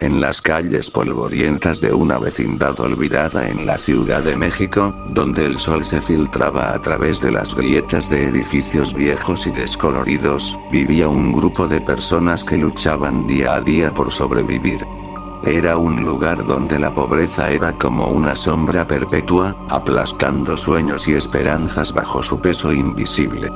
En las calles polvorientas de una vecindad olvidada en la Ciudad de México, donde el sol se filtraba a través de las grietas de edificios viejos y descoloridos, vivía un grupo de personas que luchaban día a día por sobrevivir. Era un lugar donde la pobreza era como una sombra perpetua, aplastando sueños y esperanzas bajo su peso invisible.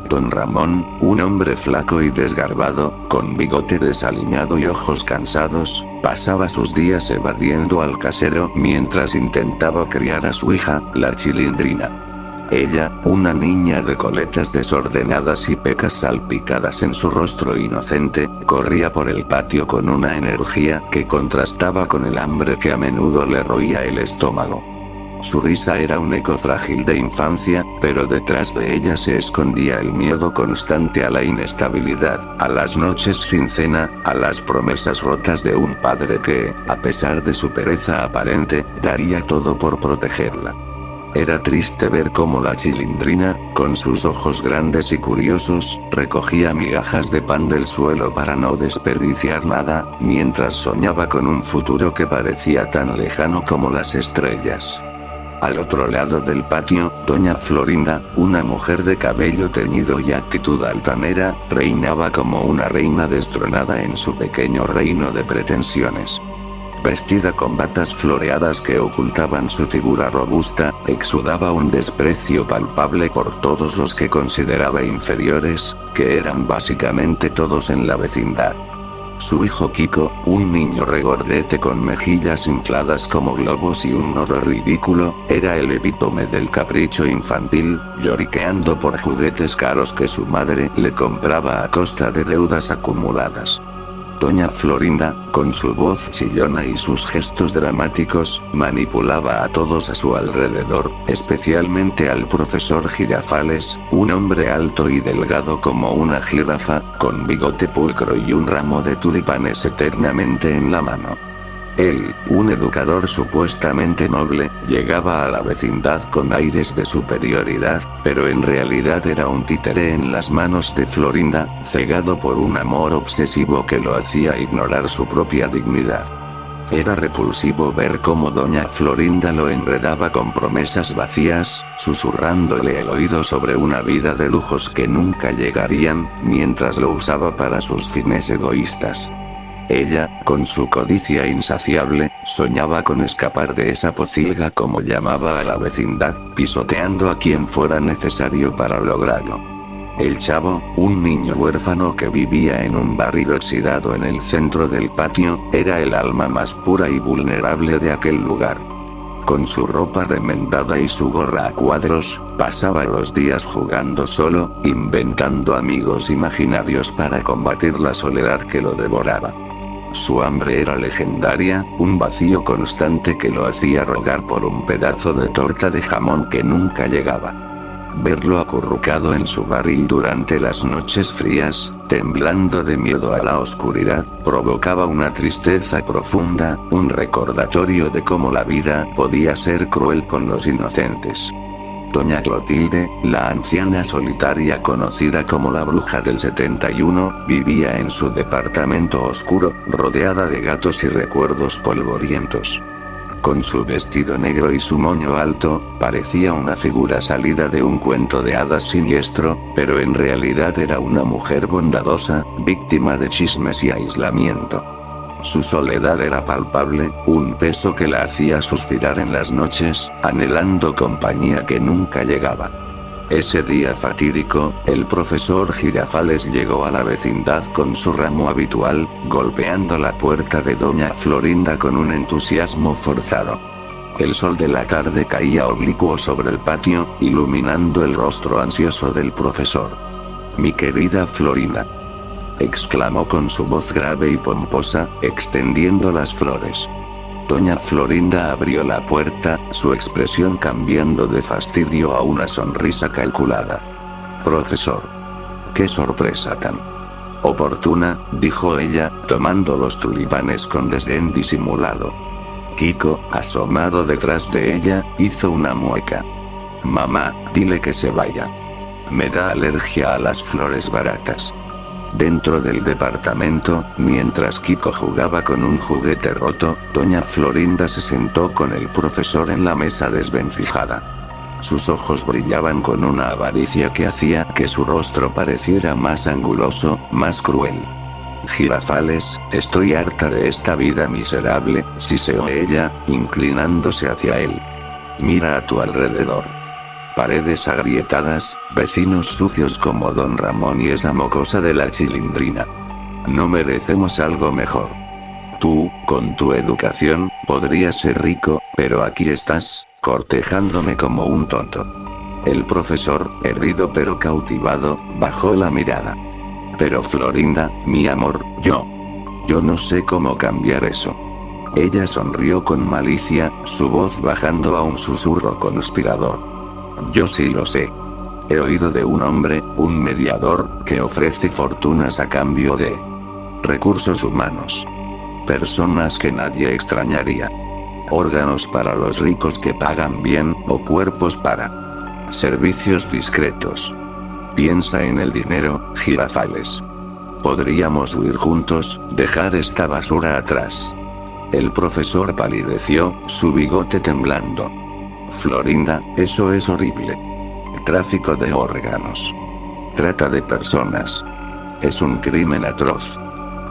Don Ramón, un hombre flaco y desgarbado, con bigote desaliñado y ojos cansados, pasaba sus días evadiendo al casero mientras intentaba criar a su hija, la Chilindrina. Ella, una niña de coletas desordenadas y pecas salpicadas en su rostro inocente, corría por el patio con una energía que contrastaba con el hambre que a menudo le roía el estómago. Su risa era un eco frágil de infancia, pero detrás de ella se escondía el miedo constante a la inestabilidad, a las noches sin cena, a las promesas rotas de un padre que, a pesar de su pereza aparente, daría todo por protegerla. Era triste ver cómo la Chilindrina, con sus ojos grandes y curiosos, recogía migajas de pan del suelo para no desperdiciar nada, mientras soñaba con un futuro que parecía tan lejano como las estrellas. Al otro lado del patio, doña Florinda, una mujer de cabello teñido y actitud altanera, reinaba como una reina destronada en su pequeño reino de pretensiones. Vestida con batas floreadas que ocultaban su figura robusta, exudaba un desprecio palpable por todos los que consideraba inferiores, que eran básicamente todos en la vecindad. Su hijo Kiko, un niño regordete con mejillas infladas como globos y un oro ridículo, era el epítome del capricho infantil, lloriqueando por juguetes caros que su madre le compraba a costa de deudas acumuladas. Doña Florinda, con su voz chillona y sus gestos dramáticos, manipulaba a todos a su alrededor, especialmente al profesor Girafales, un hombre alto y delgado como una jirafa, con bigote pulcro y un ramo de tulipanes eternamente en la mano. Él, un educador supuestamente noble, llegaba a la vecindad con aires de superioridad, pero en realidad era un títere en las manos de Florinda, cegado por un amor obsesivo que lo hacía ignorar su propia dignidad. Era repulsivo ver cómo doña Florinda lo enredaba con promesas vacías, susurrándole el oído sobre una vida de lujos que nunca llegarían, mientras lo usaba para sus fines egoístas. Ella, con su codicia insaciable, soñaba con escapar de esa pocilga como llamaba a la vecindad, pisoteando a quien fuera necesario para lograrlo. El chavo, un niño huérfano que vivía en un barril oxidado en el centro del patio, era el alma más pura y vulnerable de aquel lugar. Con su ropa remendada y su gorra a cuadros, pasaba los días jugando solo, inventando amigos imaginarios para combatir la soledad que lo devoraba. Su hambre era legendaria, un vacío constante que lo hacía rogar por un pedazo de torta de jamón que nunca llegaba. Verlo acurrucado en su barril durante las noches frías, temblando de miedo a la oscuridad, provocaba una tristeza profunda, un recordatorio de cómo la vida podía ser cruel con los inocentes. Doña Clotilde, la anciana solitaria conocida como la bruja del 71, vivía en su departamento oscuro, rodeada de gatos y recuerdos polvorientos. Con su vestido negro y su moño alto, parecía una figura salida de un cuento de hadas siniestro, pero en realidad era una mujer bondadosa, víctima de chismes y aislamiento. Su soledad era palpable, un peso que la hacía suspirar en las noches, anhelando compañía que nunca llegaba. Ese día fatídico, el profesor Girafales llegó a la vecindad con su ramo habitual, golpeando la puerta de doña Florinda con un entusiasmo forzado. El sol de la tarde caía oblicuo sobre el patio, iluminando el rostro ansioso del profesor. «Mi querida Florinda», exclamó con su voz grave y pomposa, extendiendo las flores. Doña Florinda abrió la puerta, su expresión cambiando de fastidio a una sonrisa calculada. «Profesor. Qué sorpresa tan oportuna», dijo ella, tomando los tulipanes con desdén disimulado. Kiko, asomado detrás de ella, hizo una mueca. «Mamá, dile que se vaya. Me da alergia a las flores baratas». Dentro del departamento, mientras Kiko jugaba con un juguete roto, doña Florinda se sentó con el profesor en la mesa desvencijada. Sus ojos brillaban con una avaricia que hacía que su rostro pareciera más anguloso, más cruel. Girafales, estoy harta de esta vida miserable, siseó ella, inclinándose hacia él. Mira a tu alrededor. Paredes agrietadas, vecinos sucios como Don Ramón y esa mocosa de la Chilindrina. No merecemos algo mejor. Tú, con tu educación, podrías ser rico, pero aquí estás, cortejándome como un tonto. El profesor, herido pero cautivado, bajó la mirada. Pero Florinda, mi amor, yo no sé cómo cambiar eso. Ella sonrió con malicia, su voz bajando a un susurro conspirador. Yo sí lo sé. He oído de un hombre, un mediador, que ofrece fortunas a cambio de recursos humanos. Personas que nadie extrañaría. Órganos para los ricos que pagan bien, o cuerpos para servicios discretos. Piensa en el dinero, Girafales. Podríamos huir juntos, dejar esta basura atrás. El profesor palideció, su bigote temblando. Florinda, eso es horrible. Tráfico de órganos. Trata de personas. Es un crimen atroz.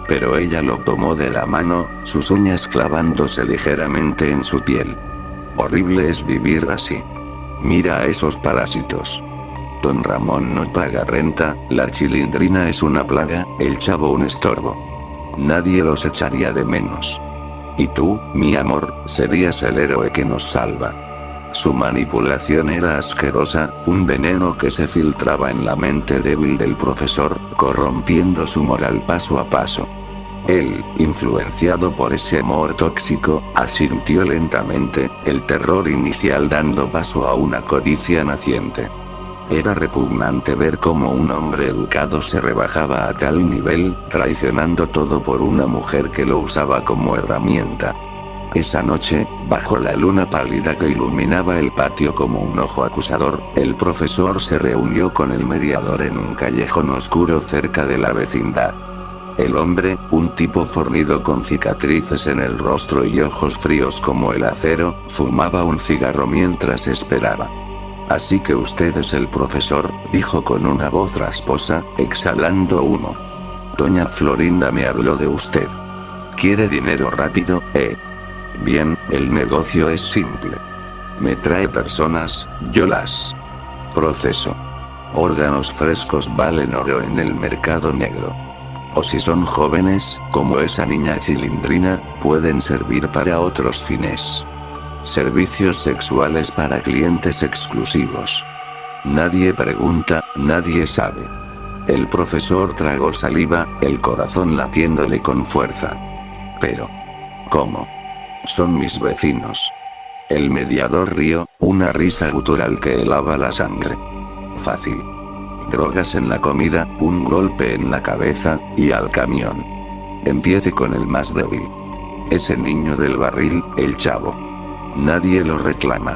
Pero ella lo tomó de la mano, sus uñas clavándose ligeramente en su piel. Horrible es vivir así. Mira a esos parásitos. Don Ramón no paga renta, la Chilindrina es una plaga, el chavo un estorbo. Nadie los echaría de menos. Y tú, mi amor, serías el héroe que nos salva. Su manipulación era asquerosa, un veneno que se filtraba en la mente débil del profesor, corrompiendo su moral paso a paso. Él, influenciado por ese amor tóxico, asintió lentamente, el terror inicial dando paso a una codicia naciente. Era repugnante ver cómo un hombre educado se rebajaba a tal nivel, traicionando todo por una mujer que lo usaba como herramienta. Esa noche, bajo la luna pálida que iluminaba el patio como un ojo acusador, el profesor se reunió con el mediador en un callejón oscuro cerca de la vecindad. El hombre, un tipo fornido con cicatrices en el rostro y ojos fríos como el acero, fumaba un cigarro mientras esperaba. Así que usted es el profesor, dijo con una voz rasposa, exhalando humo. Doña Florinda me habló de usted. ¿Quiere dinero rápido, Bien, el negocio es simple. Me trae personas, yo las proceso. Órganos frescos valen oro en el mercado negro. O si son jóvenes, como esa niña Chilindrina, pueden servir para otros fines. Servicios sexuales para clientes exclusivos. Nadie pregunta, nadie sabe. El profesor tragó saliva, el corazón latiéndole con fuerza. Pero, ¿cómo? Son mis vecinos. El mediador rió, una risa gutural que helaba la sangre. Fácil. Drogas en la comida, un golpe en la cabeza, y al camión. Empiece con el más débil. Ese niño del barril, el chavo. Nadie lo reclama.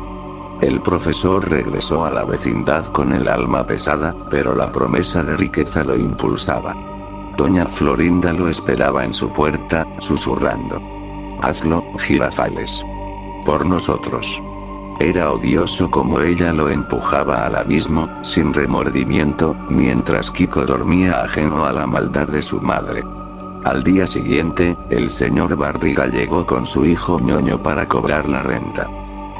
El profesor regresó a la vecindad con el alma pesada, pero la promesa de riqueza lo impulsaba. Doña Florinda lo esperaba en su puerta, susurrando. Hazlo, Girafales. Por nosotros. Era odioso como ella lo empujaba al abismo, sin remordimiento, mientras Kiko dormía ajeno a la maldad de su madre. Al día siguiente, el señor Barriga llegó con su hijo ñoño para cobrar la renta.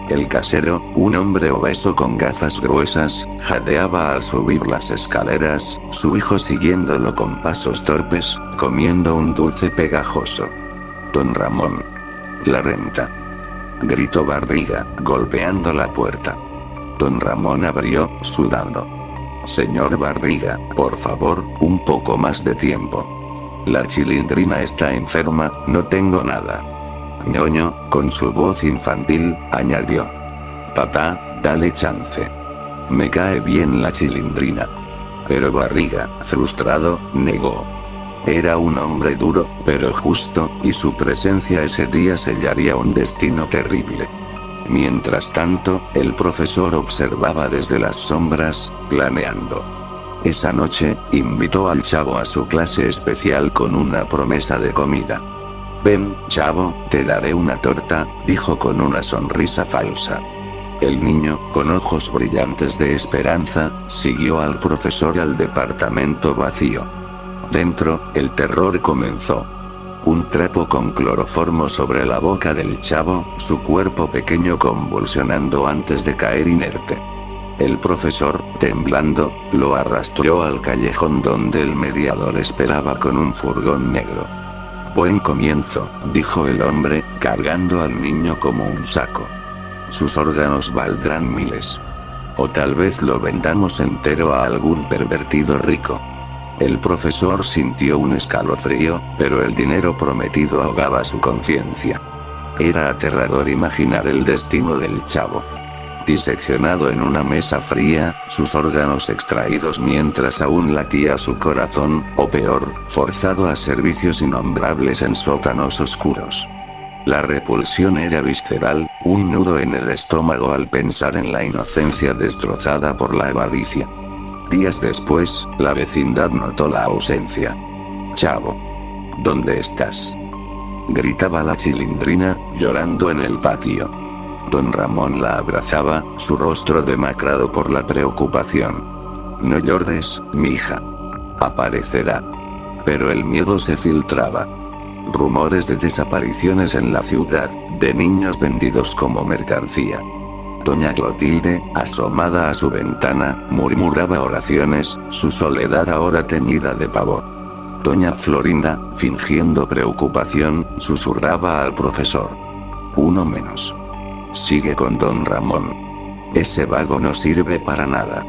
El casero, un hombre obeso con gafas gruesas, jadeaba al subir las escaleras, su hijo siguiéndolo con pasos torpes, comiendo un dulce pegajoso. Don Ramón. La renta. Gritó Barriga, golpeando la puerta. Don Ramón abrió, sudando. Señor Barriga, por favor, un poco más de tiempo. La Chilindrina está enferma, no tengo nada. Ñoño, con su voz infantil, añadió. Papá, dale chance. Me cae bien la Chilindrina. Pero Barriga, frustrado, negó. Era un hombre duro, pero justo, y su presencia ese día sellaría un destino terrible. Mientras tanto, el profesor observaba desde las sombras, planeando. Esa noche, invitó al chavo a su clase especial con una promesa de comida. «Ven, chavo, te daré una torta», dijo con una sonrisa falsa. El niño, con ojos brillantes de esperanza, siguió al profesor al departamento vacío. Dentro, el terror comenzó. Un trapo con cloroformo sobre la boca del chavo, su cuerpo pequeño convulsionando antes de caer inerte. El profesor, temblando, lo arrastró al callejón donde el mediador esperaba con un furgón negro. «Buen comienzo», dijo el hombre, cargando al niño como un saco. «Sus órganos valdrán miles. O tal vez lo vendamos entero a algún pervertido rico». El profesor sintió un escalofrío, pero el dinero prometido ahogaba su conciencia. Era aterrador imaginar el destino del chavo. Diseccionado en una mesa fría, sus órganos extraídos mientras aún latía su corazón, o peor, forzado a servicios innombrables en sótanos oscuros. La repulsión era visceral, un nudo en el estómago al pensar en la inocencia destrozada por la avaricia. Días después, la vecindad notó la ausencia. «Chavo, ¿dónde estás?», gritaba la Chilindrina, llorando en el patio. Don Ramón la abrazaba, su rostro demacrado por la preocupación. «No llores, mija. Aparecerá». Pero el miedo se filtraba. Rumores de desapariciones en la ciudad, de niños vendidos como mercancía. Doña Clotilde, asomada a su ventana, murmuraba oraciones, su soledad ahora teñida de pavor. Doña Florinda, fingiendo preocupación, susurraba al profesor. «Uno menos. Sigue con don Ramón. Ese vago no sirve para nada.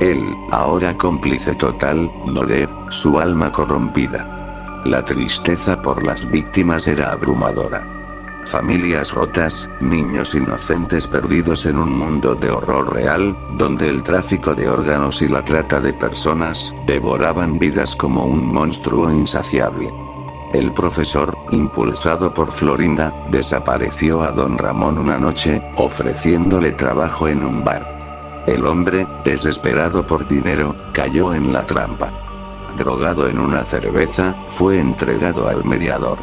Él, ahora cómplice total, no de su alma corrompida». La tristeza por las víctimas era abrumadora. Familias rotas, niños inocentes perdidos en un mundo de horror real, donde el tráfico de órganos y la trata de personas devoraban vidas como un monstruo insaciable. El profesor, impulsado por Florinda, desapareció a don Ramón una noche, ofreciéndole trabajo en un bar. El hombre, desesperado por dinero, cayó en la trampa. Drogado en una cerveza, fue entregado al mediador.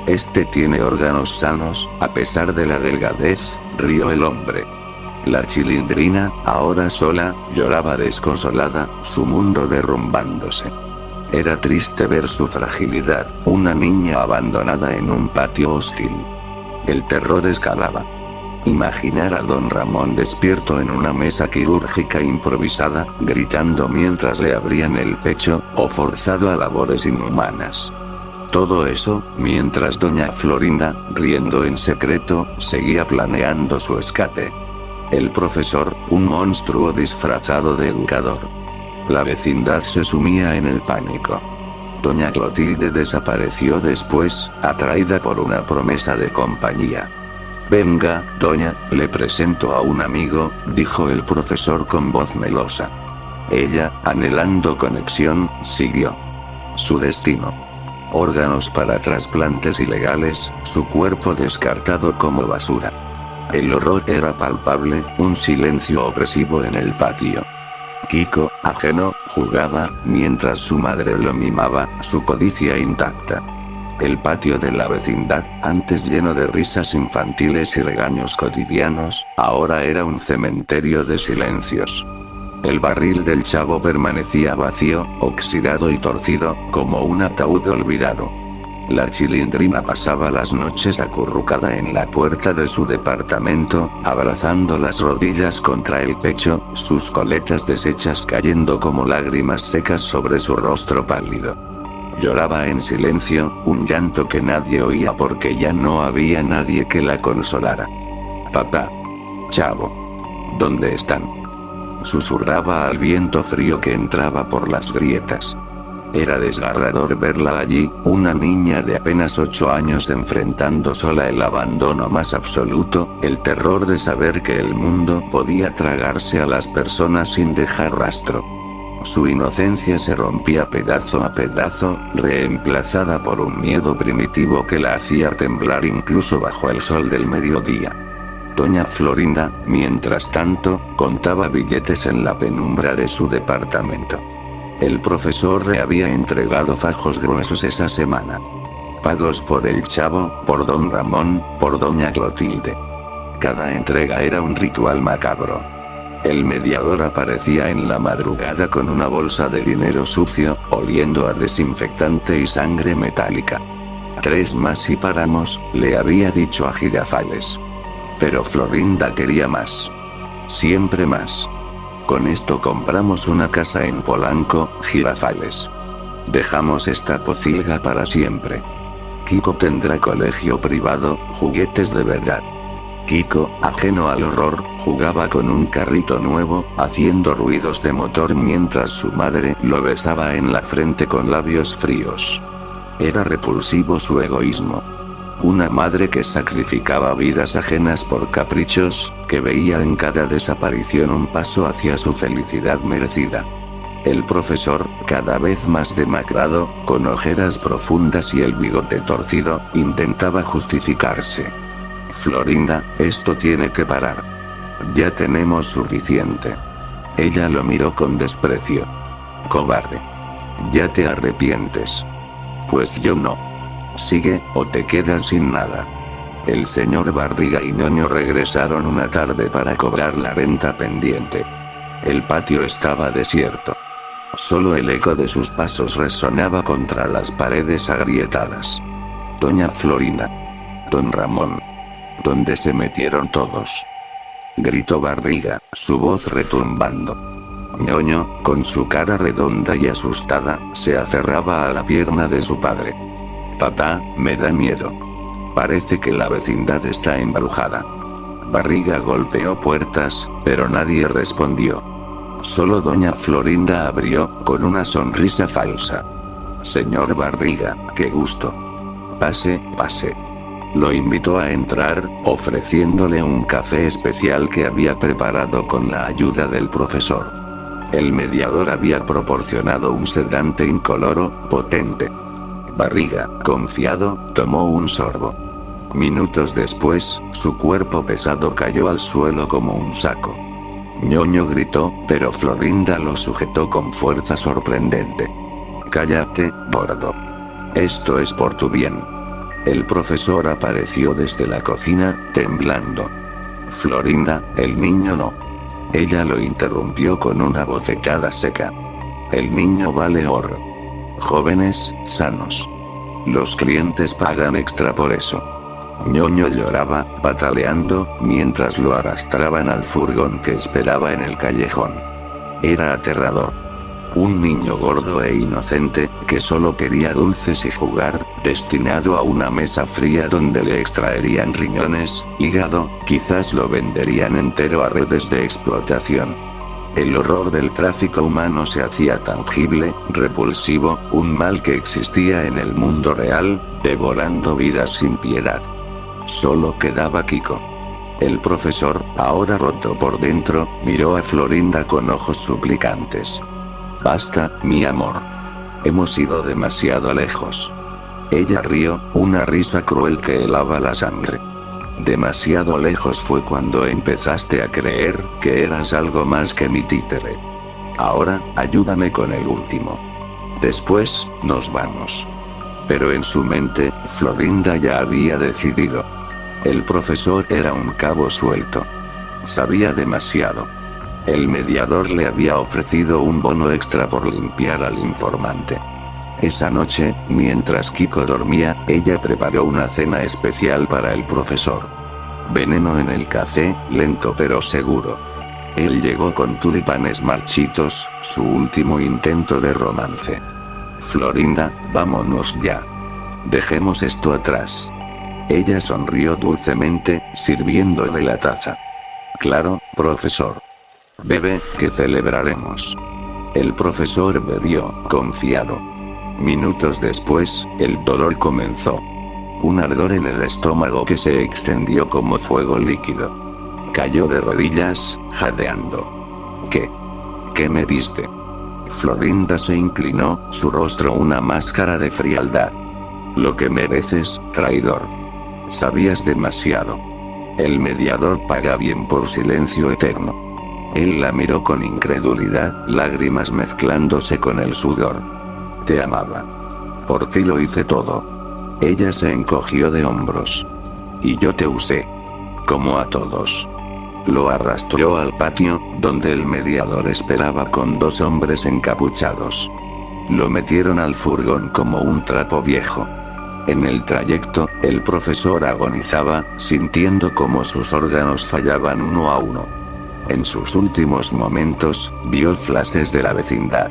«Este tiene órganos sanos, a pesar de la delgadez», rió el hombre. La Chilindrina, ahora sola, lloraba desconsolada, su mundo derrumbándose. Era triste ver su fragilidad, una niña abandonada en un patio hostil. El terror escalaba. Imaginar a don Ramón despierto en una mesa quirúrgica improvisada, gritando mientras le abrían el pecho, o forzado a labores inhumanas. Todo eso, mientras doña Florinda, riendo en secreto, seguía planeando su escape. El profesor, un monstruo disfrazado de educador. La vecindad se sumía en el pánico. Doña Clotilde desapareció después, atraída por una promesa de compañía. «Venga, doña, le presento a un amigo», dijo el profesor con voz melosa. Ella, anhelando conexión, siguió. Su destino. Órganos para trasplantes ilegales, su cuerpo descartado como basura. El horror era palpable, un silencio opresivo en el patio. Kiko, ajeno, jugaba, mientras su madre lo mimaba, su codicia intacta. El patio de la vecindad, antes lleno de risas infantiles y regaños cotidianos, ahora era un cementerio de silencios. El barril del chavo permanecía vacío, oxidado y torcido, como un ataúd olvidado. La Chilindrina pasaba las noches acurrucada en la puerta de su departamento, abrazando las rodillas contra el pecho, sus coletas deshechas cayendo como lágrimas secas sobre su rostro pálido. Lloraba en silencio, un llanto que nadie oía porque ya no había nadie que la consolara. «Papá. Chavo. ¿Dónde están?», susurraba al viento frío que entraba por las grietas. Era desgarrador verla allí, una niña de apenas 8 años enfrentando sola el abandono más absoluto, el terror de saber que el mundo podía tragarse a las personas sin dejar rastro. Su inocencia se rompía pedazo a pedazo, reemplazada por un miedo primitivo que la hacía temblar incluso bajo el sol del mediodía. Doña Florinda, mientras tanto, contaba billetes en la penumbra de su departamento. El profesor le había entregado fajos gruesos esa semana. Pagos por el chavo, por don Ramón, por doña Clotilde. Cada entrega era un ritual macabro. El mediador aparecía en la madrugada con una bolsa de dinero sucio, oliendo a desinfectante y sangre metálica. 3 más y paramos, le había dicho a Girafales. Pero Florinda quería más. Siempre más. Con esto compramos una casa en Polanco, Girafales. Dejamos esta pocilga para siempre. Kiko tendrá colegio privado, juguetes de verdad. Kiko, ajeno al horror, jugaba con un carrito nuevo, haciendo ruidos de motor mientras su madre lo besaba en la frente con labios fríos. Era repulsivo su egoísmo. Una madre que sacrificaba vidas ajenas por caprichos, que veía en cada desaparición un paso hacia su felicidad merecida. El profesor, cada vez más demacrado, con ojeras profundas y el bigote torcido, intentaba justificarse. Florinda, esto tiene que parar. Ya tenemos suficiente. Ella lo miró con desprecio. Cobarde. Ya te arrepientes. Pues yo no. Sigue, o te quedas sin nada. El señor Barriga y Ñoño regresaron una tarde para cobrar la renta pendiente. El patio estaba desierto. Solo el eco de sus pasos resonaba contra las paredes agrietadas. Doña Florinda. Don Ramón. ¿Dónde se metieron todos? Gritó Barriga, su voz retumbando. Ñoño, con su cara redonda y asustada, se aferraba a la pierna de su padre. Papá, me da miedo. Parece que la vecindad está embrujada. Barriga golpeó puertas, pero nadie respondió. Solo doña Florinda abrió, con una sonrisa falsa. Señor Barriga, qué gusto. Pase, pase. Lo invitó a entrar, ofreciéndole un café especial que había preparado con la ayuda del profesor. El mediador había proporcionado un sedante incoloro, potente. Barriga, confiado, tomó un sorbo. Minutos después, su cuerpo pesado cayó al suelo como un saco. Ñoño gritó, pero Florinda lo sujetó con fuerza sorprendente. Cállate, gordo. Esto es por tu bien. El profesor apareció desde la cocina, temblando. Florinda, el niño no. Ella lo interrumpió con una bofetada seca. El niño vale oro. Jóvenes, sanos. Los clientes pagan extra por eso. Ñoño lloraba, pataleando, mientras lo arrastraban al furgón que esperaba en el callejón. Era aterrador. Un niño gordo e inocente, que solo quería dulces y jugar, destinado a una mesa fría donde le extraerían riñones, hígado, quizás lo venderían entero a redes de explotación. El horror del tráfico humano se hacía tangible, repulsivo, un mal que existía en el mundo real, devorando vidas sin piedad. Solo quedaba Kiko. El profesor, ahora roto por dentro, miró a Florinda con ojos suplicantes. Basta, mi amor. Hemos ido demasiado lejos. Ella rió, una risa cruel que helaba la sangre. Demasiado lejos fue cuando empezaste a creer que eras algo más que mi títere. Ahora, ayúdame con el último. Después, nos vamos. Pero en su mente, Florinda ya había decidido. El profesor era un cabo suelto. Sabía demasiado. El mediador le había ofrecido un bono extra por limpiar al informante. Esa noche, mientras Kiko dormía, ella preparó una cena especial para el profesor. Veneno en el café, lento pero seguro. Él llegó con tulipanes marchitos, su último intento de romance. Florinda, vámonos ya. Dejemos esto atrás. Ella sonrió dulcemente, sirviéndole la taza. Claro, profesor. Bebe, que celebraremos. El profesor bebió, confiado. Minutos después, el dolor comenzó. Un ardor en el estómago que se extendió como fuego líquido. Cayó de rodillas, jadeando. ¿Qué me diste? Florinda se inclinó, su rostro una máscara de frialdad. Lo que mereces, traidor. Sabías demasiado. El mediador paga bien por silencio eterno. Él la miró con incredulidad, lágrimas mezclándose con el sudor. Te amaba. Por ti lo hice todo. Ella se encogió de hombros. Y yo te usé. Como a todos. Lo arrastró al patio, donde el mediador esperaba con 2 hombres encapuchados. Lo metieron al furgón como un trapo viejo. En el trayecto, el profesor agonizaba, sintiendo cómo sus órganos fallaban uno a uno. En sus últimos momentos, vio flashes de la vecindad.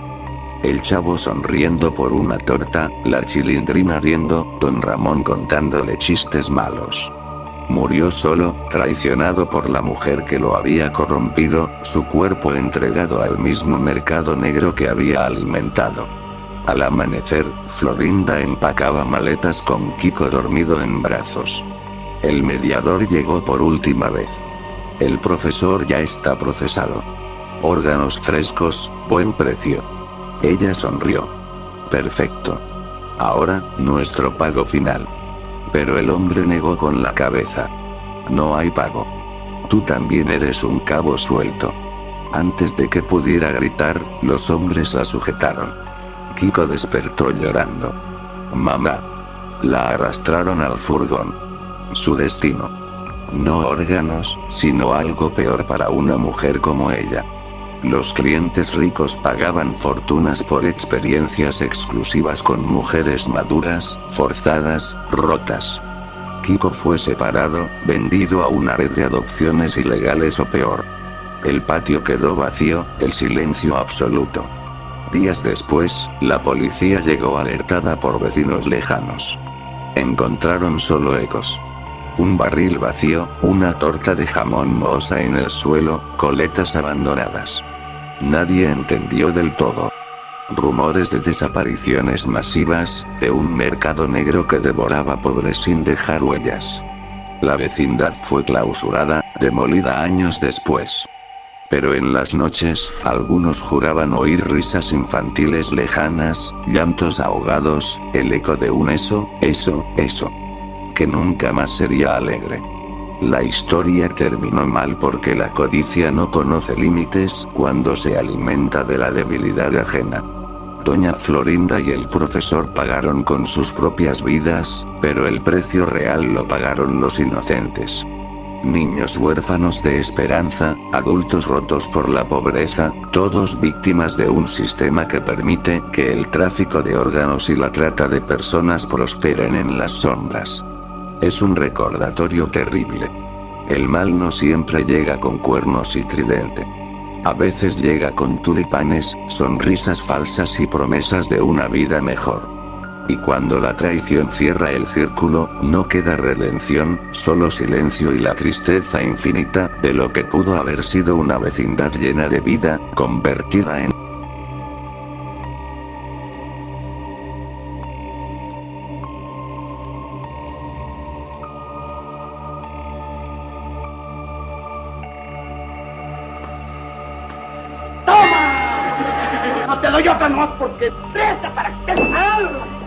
El chavo sonriendo por una torta, la Chilindrina riendo, don Ramón contándole chistes malos. Murió solo, traicionado por la mujer que lo había corrompido, su cuerpo entregado al mismo mercado negro que había alimentado. Al amanecer, Florinda empacaba maletas con Kiko dormido en brazos. El mediador llegó por última vez. El profesor ya está procesado. Órganos frescos, buen precio. Ella sonrió. Perfecto. Ahora, nuestro pago final. Pero el hombre negó con la cabeza. No hay pago. Tú también eres un cabo suelto. Antes de que pudiera gritar, los hombres la sujetaron. Kiko despertó llorando. Mamá. La arrastraron al furgón. Su destino. No órganos, sino algo peor para una mujer como ella. Los clientes ricos pagaban fortunas por experiencias exclusivas con mujeres maduras, forzadas, rotas. Kiko fue separado, vendido a una red de adopciones ilegales o peor. El patio quedó vacío, el silencio absoluto. Días después, la policía llegó alertada por vecinos lejanos. Encontraron solo ecos. Un barril vacío, una torta de jamón mohosa en el suelo, coletas abandonadas. Nadie entendió del todo. Rumores de desapariciones masivas, de un mercado negro que devoraba pobres sin dejar huellas. La vecindad fue clausurada, demolida años después. Pero en las noches, algunos juraban oír risas infantiles lejanas, llantos ahogados, el eco de un eso, que nunca más sería alegre. La historia terminó mal porque la codicia no conoce límites cuando se alimenta de la debilidad ajena. Doña Florinda y el profesor pagaron con sus propias vidas, pero el precio real lo pagaron los inocentes. Niños huérfanos de esperanza, adultos rotos por la pobreza, todos víctimas de un sistema que permite que el tráfico de órganos y la trata de personas prosperen en las sombras. Es un recordatorio terrible. El mal no siempre llega con cuernos y tridente. A veces llega con tulipanes, sonrisas falsas y promesas de una vida mejor. Y cuando la traición cierra el círculo, no queda redención, solo silencio y la tristeza infinita de lo que pudo haber sido una vecindad llena de vida, convertida en... ¡Toma! No te doy otra nomás porque presta para que te salga.